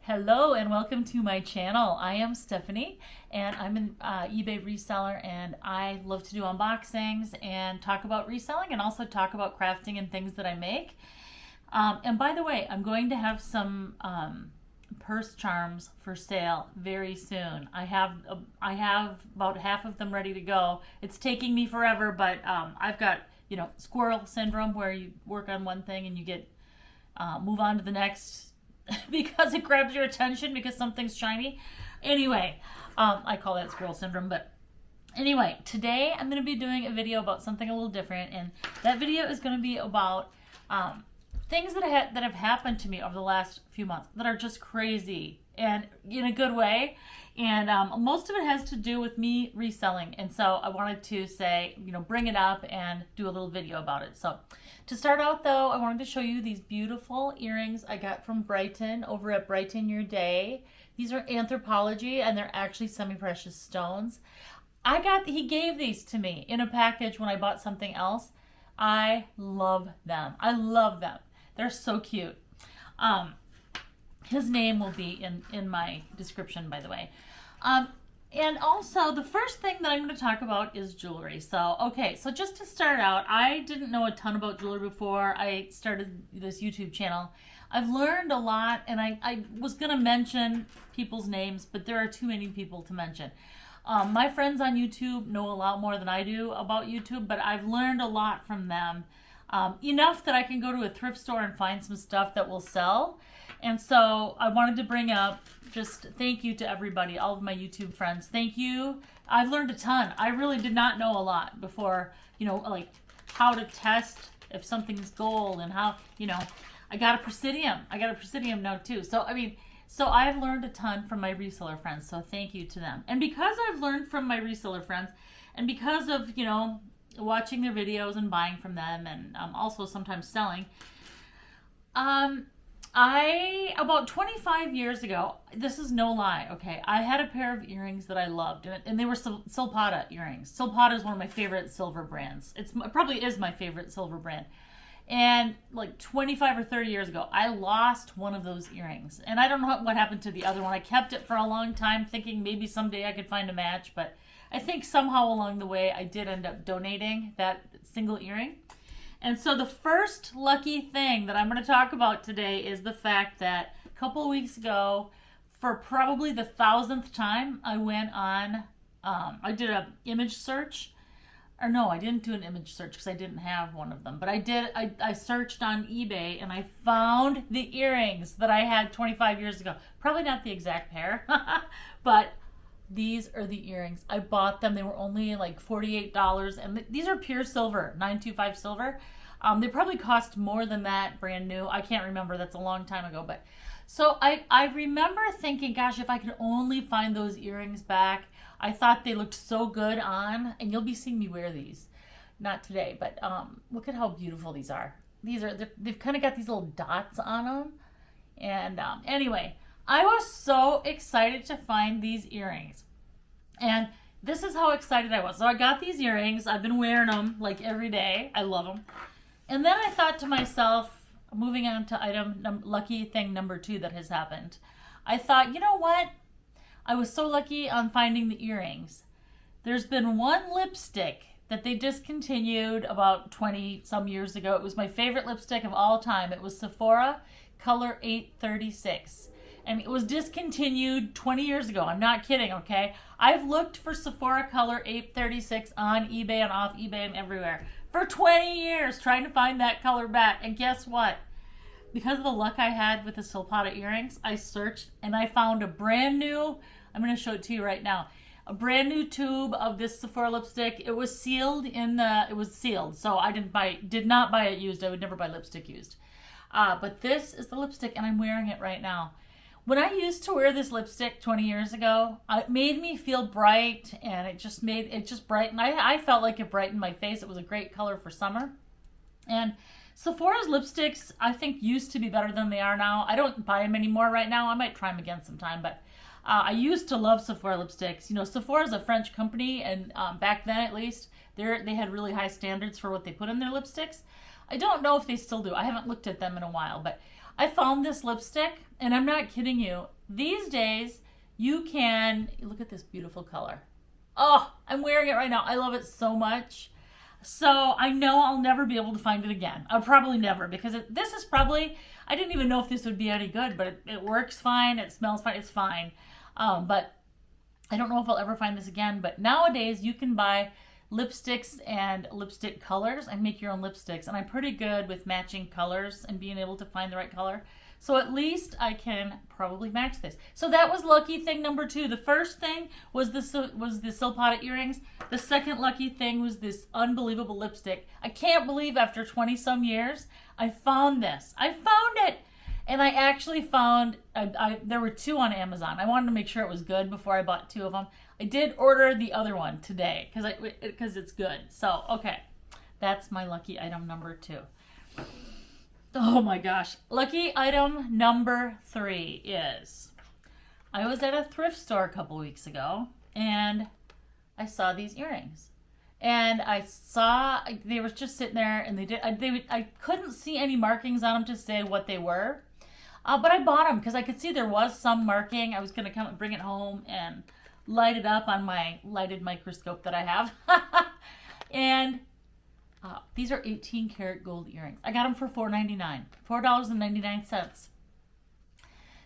Hello and welcome to my channel. I am Stephanie and I'm an eBay reseller, and I love to do unboxings and talk about reselling and also talk about crafting and things that I make. And by the way, I'm going to have some purse charms for sale very soon. I have about half of them ready to go. It's taking me forever, but I've got, squirrel syndrome, where you work on one thing and you get move on to the next because it grabs your attention because something's shiny. Anyway, I call that squirrel syndrome. But anyway, today I'm going to be doing a video about something a little different, and that video is going to be about things that have happened to me over the last few months that are just crazy, and in a good way. And most of it has to do with me reselling, and so I wanted to say, bring it up and do a little video about it. So to start out though, I wanted to show you these beautiful earrings I got from Bryten over at Bryten Your Day. These are Anthropology, and they're actually semi-precious stones. He gave these to me in a package when I bought something else. I love them. I love them. They're so cute. His name will be in my description, by the way. And also, the first thing that I'm going to talk about is jewelry. So just to start out, I didn't know a ton about jewelry before I started this YouTube channel. I've learned a lot, and I was going to mention people's names, but there are too many people to mention. My friends on YouTube know a lot more than I do about YouTube, but I've learned a lot from them. Enough that I can go to a thrift store and find some stuff that will sell. And so I wanted to bring up just thank you to everybody, all of my YouTube friends. Thank you. I've learned a ton. I really did not know a lot before, like how to test if something's gold, and how, I got a Presidium. I got a Presidium now too. So, so I've learned a ton from my reseller friends. So thank you to them. And because I've learned from my reseller friends, and because of, watching their videos and buying from them, and also sometimes selling, about 25 years ago, this is no lie, okay, I had a pair of earrings that I loved, and they were Silpada earrings. Silpada is one of my favorite silver brands. It probably is my favorite silver brand. And like 25 or 30 years ago, I lost one of those earrings. And I don't know what happened to the other one. I kept it for a long time, thinking maybe someday I could find a match, but I think somehow along the way I did end up donating that single earring. And so the first lucky thing that I'm going to talk about today is the fact that a couple of weeks ago, for probably the 1,000th time, I went on, I did an image search. Or no, I didn't do an image search because I didn't have one of them. But I searched on eBay, and I found the earrings that I had 25 years ago. Probably not the exact pair, but these are the earrings. I bought them. They were only like $48, and these are pure silver, 925 silver. They probably cost more than that brand new. I can't remember. That's a long time ago. But so I remember thinking, gosh, if I could only find those earrings back. I thought they looked so good on, and you'll be seeing me wear these. Not today, but look at how beautiful these are. They've kind of got these little dots on them. And anyway, I was so excited to find these earrings. And this is how excited I was. So I got these earrings. I've been wearing them like every day. I love them. And then I thought to myself, moving on to lucky thing number 2 that has happened. I thought, you know what? I was so lucky on finding the earrings. There's been one lipstick that they discontinued about 20 some years ago. It was my favorite lipstick of all time. It was Sephora Color 836. And it was discontinued 20 years ago. I'm not kidding, okay? I've looked for Sephora Color 836 on eBay and off eBay and everywhere for 20 years trying to find that color back. And guess what? Because of the luck I had with the Silpada earrings, I searched and I found a brand new, I'm going to show it to you right now, a brand new tube of this Sephora lipstick. It was sealed so I did not buy it used. I would never buy lipstick used. But this is the lipstick, and I'm wearing it right now. When I used to wear this lipstick 20 years ago, it made me feel bright, and it just brightened. I felt like it brightened my face. It was a great color for summer. And Sephora's lipsticks, I think, used to be better than they are now. I don't buy them anymore right now. I might try them again sometime, but I used to love Sephora lipsticks. Sephora's a French company, and back then at least, they had really high standards for what they put in their lipsticks. I don't know if they still do. I haven't looked at them in a while, but I found this lipstick, and I'm not kidding you. These days, you can, look at this beautiful color. Oh, I'm wearing it right now. I love it so much. So I know I'll never be able to find it again. I'll probably never, because this is probably, I didn't even know if this would be any good, but it works fine. It smells fine. It's fine. But I don't know if I'll ever find this again. But nowadays you can buy lipsticks and lipstick colors and make your own lipsticks. And I'm pretty good with matching colors and being able to find the right color. So at least I can probably match this. So that was lucky thing number 2. The first thing was the Silpata earrings. The second lucky thing was this unbelievable lipstick. I can't believe after 20 some years, I found this. I found it. And I actually found, there were 2 on Amazon. I wanted to make sure it was good before I bought 2 of them. I did order the other one today because it's good. So, okay. That's my lucky item number 2. Oh my gosh. Lucky item number 3 is, I was at a thrift store a couple weeks ago and I saw these earrings. And I saw, they were just sitting there and I couldn't see any markings on them to say what they were. But I bought them because I could see there was some marking. I was going to come and bring it home and light it up on my lighted microscope that I have. And these are 18 karat gold earrings. I got them for $4.99. $4.99.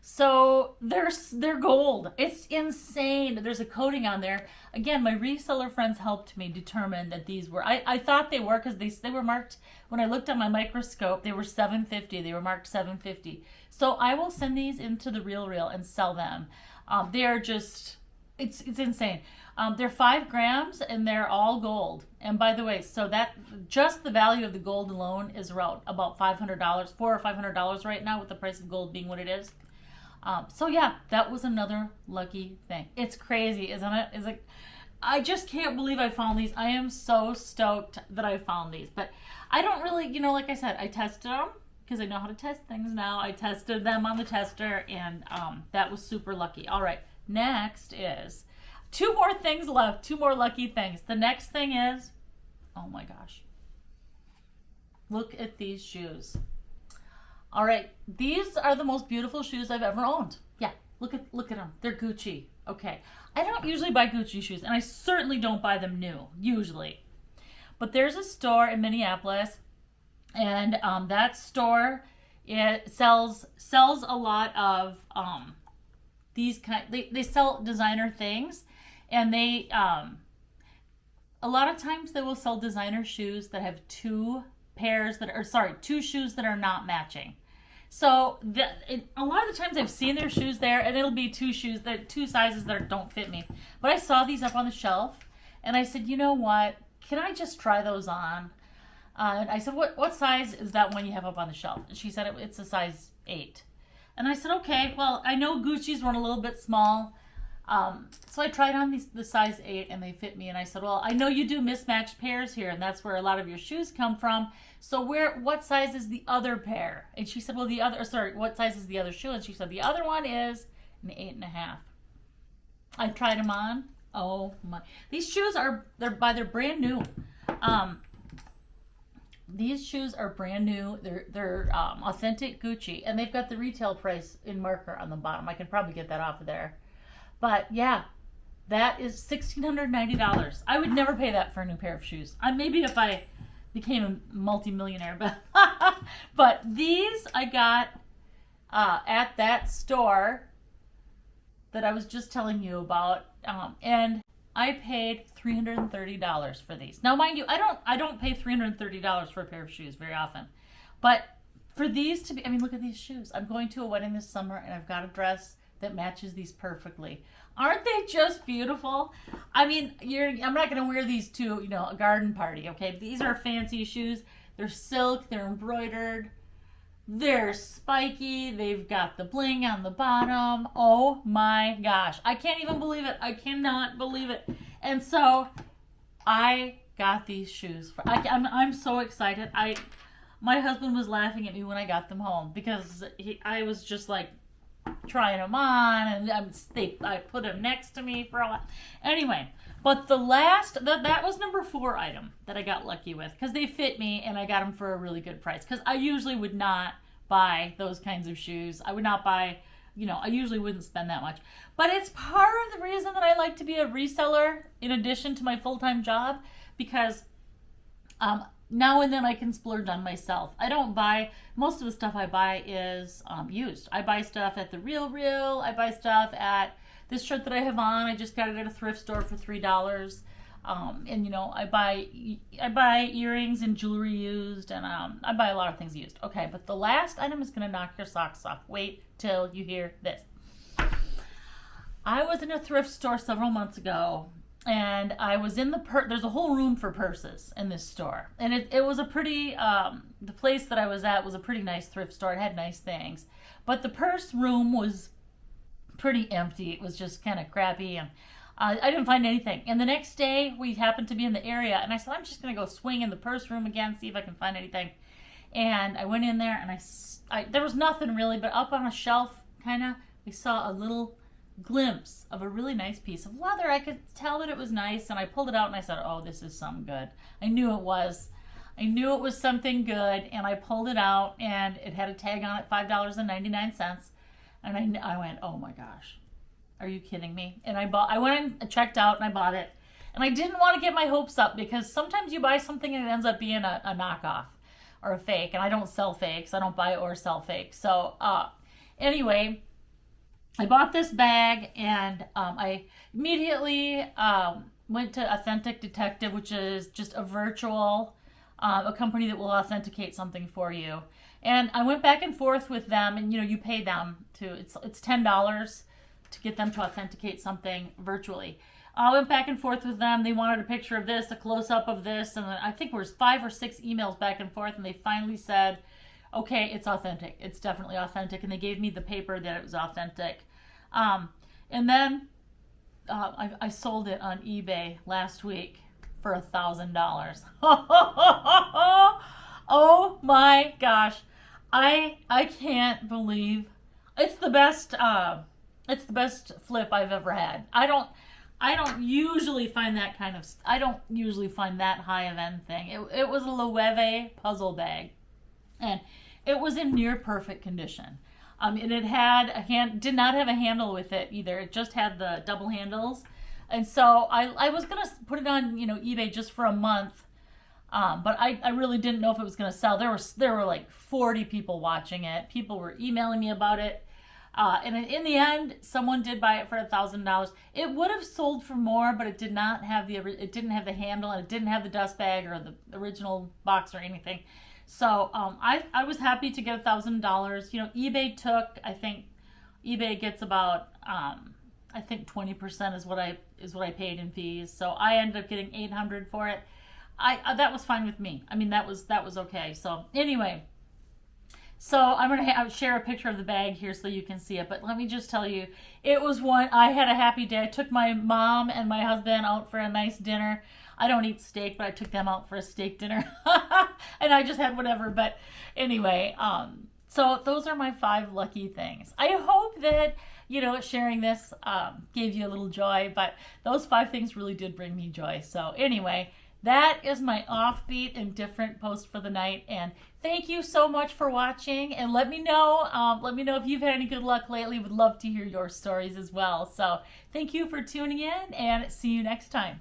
So they're gold. It's insane. There's a coating on there. Again, my reseller friends helped me determine that these were, I thought they were because they were marked, when I looked at my microscope, they were $7.50. They were marked $7.50. So I will send these into the Real and sell them. They're just, it's insane. They're 5 grams and they're all gold. And by the way, so that just the value of the gold alone is about $500, $400 or $500 right now, with the price of gold being what it is. So yeah, that was another lucky thing. It's crazy, isn't it? It's like, I just can't believe I found these. I am so stoked that I found these. But I don't really, like I said, I tested them because I know how to test things now. I tested them on the tester, and that was super lucky. All right, next is 2 more things left, 2 more lucky things. The next thing is, oh my gosh, look at these shoes. All right, these are the most beautiful shoes I've ever owned. Yeah, look at them. They're Gucci. Okay, I don't usually buy Gucci shoes, and I certainly don't buy them new, usually. But there's a store in Minneapolis, and that store, it sells a lot of these they sell designer things, and they a lot of times they will sell designer shoes that have 2 shoes that are not matching. So a lot of the times I've seen their shoes there, and it'll be 2 sizes that don't fit me. But I saw these up on the shelf, and I said, you know what? Can I just try those on? And I said, what size is that one you have up on the shelf? And she said it's a size 8. And I said, okay, well, I know Gucci's run a little bit small. So I tried on the size 8 and they fit me. And I said, well, I know you do mismatched pairs here, and that's where a lot of your shoes come from. So what size is the other pair? And she said, well, what size is the other shoe? And she said, the other one is an 8.5. I tried them on. Oh my, these shoes they're brand new. These shoes are brand new. They're authentic Gucci, and they've got the retail price in marker on the bottom. I can probably get that off of there. But yeah, that is $1,690. I would never pay that for a new pair of shoes. Maybe if I became a multimillionaire, but these I got at that store that I was just telling you about, and I paid $330 for these. Now, mind you, I don't pay $330 for a pair of shoes very often, but for these to be, look at these shoes. I'm going to a wedding this summer, and I've got a dress that matches these perfectly. Aren't they just beautiful? I'm not going to wear these to, a garden party, okay? These are fancy shoes. They're silk, they're embroidered, they're spiky, they've got the bling on the bottom. Oh my gosh. I can't even believe it. I cannot believe it. And so I got these shoes. I'm so excited. My husband was laughing at me when I got them home because I was just like, trying them on, and I put them next to me for a while. Anyway, but that was number 4 item that I got lucky with, because they fit me and I got them for a really good price, because I usually would not buy those kinds of shoes. I would not buy, I usually wouldn't spend that much. But it's part of the reason that I like to be a reseller in addition to my full-time job, because now and then I can splurge on myself. I don't buy, most of the stuff I buy is used. I buy stuff at the Real. I buy stuff at this shirt that I have on. I just got it at a thrift store for $3. And I buy earrings and jewelry used, and I buy a lot of things used. Okay, but the last item is going to knock your socks off. Wait till you hear this. I was in a thrift store several months ago, and I was in there's a whole room for purses in this store. And it was a pretty, the place that I was at was a pretty nice thrift store. It had nice things. But the purse room was pretty empty. It was just kind of crappy, and I didn't find anything. And the next day, we happened to be in the area, and I said, I'm just going to go swing in the purse room again, see if I can find anything. And I went in there, and I there was nothing really, but up on a shelf, kind of, we saw a little glimpse of a really nice piece of leather. I could tell that it was nice, and I pulled it out, and I said, oh, this is something good. I knew it was something good, and I pulled it out, and it had a tag on it, $5.99, and I went, oh my gosh. Are you kidding me? And I went and checked out, and I bought it. And I didn't want to get my hopes up, because sometimes you buy something and it ends up being a knockoff or a fake. And I don't sell fakes. I don't buy or sell fakes. So anyway, I bought this bag, and I immediately went to Authentic Detective, which is just a virtual, a company that will authenticate something for you. And I went back and forth with them, and you pay them it's $10 to get them to authenticate something virtually. I went back and forth with them. They wanted a picture of this, a close-up of this, and I think there was 5 or 6 emails back and forth, and they finally said, okay, it's authentic. It's definitely authentic, and they gave me the paper that it was authentic. And then I sold it on eBay last week for $1,000. Oh my gosh. I can't believe it's the best flip I've ever had. I don't usually find that high of end thing. It was a Loewe puzzle bag, and it was in near perfect condition. And it had did not have a handle with it either. It just had the double handles. And so I was gonna put it on eBay just for a month, but I really didn't know if it was gonna sell. There were like 40 people watching it. People were emailing me about it. And in the end, someone did buy it for $1,000. It would have sold for more, but it didn't have the handle, and it didn't have the dust bag or the original box or anything. So I was happy to get $1,000. eBay took, I think eBay gets about 20% is what I paid in fees. So I ended up getting $800 for it. That was fine with me. I mean, that was okay. So anyway. So I'm going to share a picture of the bag here so you can see it. But let me just tell you, I had a happy day. I took my mom and my husband out for a nice dinner. I don't eat steak, but I took them out for a steak dinner. And I just had whatever. But anyway, so those are my 5 lucky things. I hope that, sharing this gave you a little joy. But those 5 things really did bring me joy. So anyway, that is my offbeat and different post for the night. And thank you so much for watching. And let me know if you've had any good luck lately. Would love to hear your stories as well. So thank you for tuning in, and see you next time.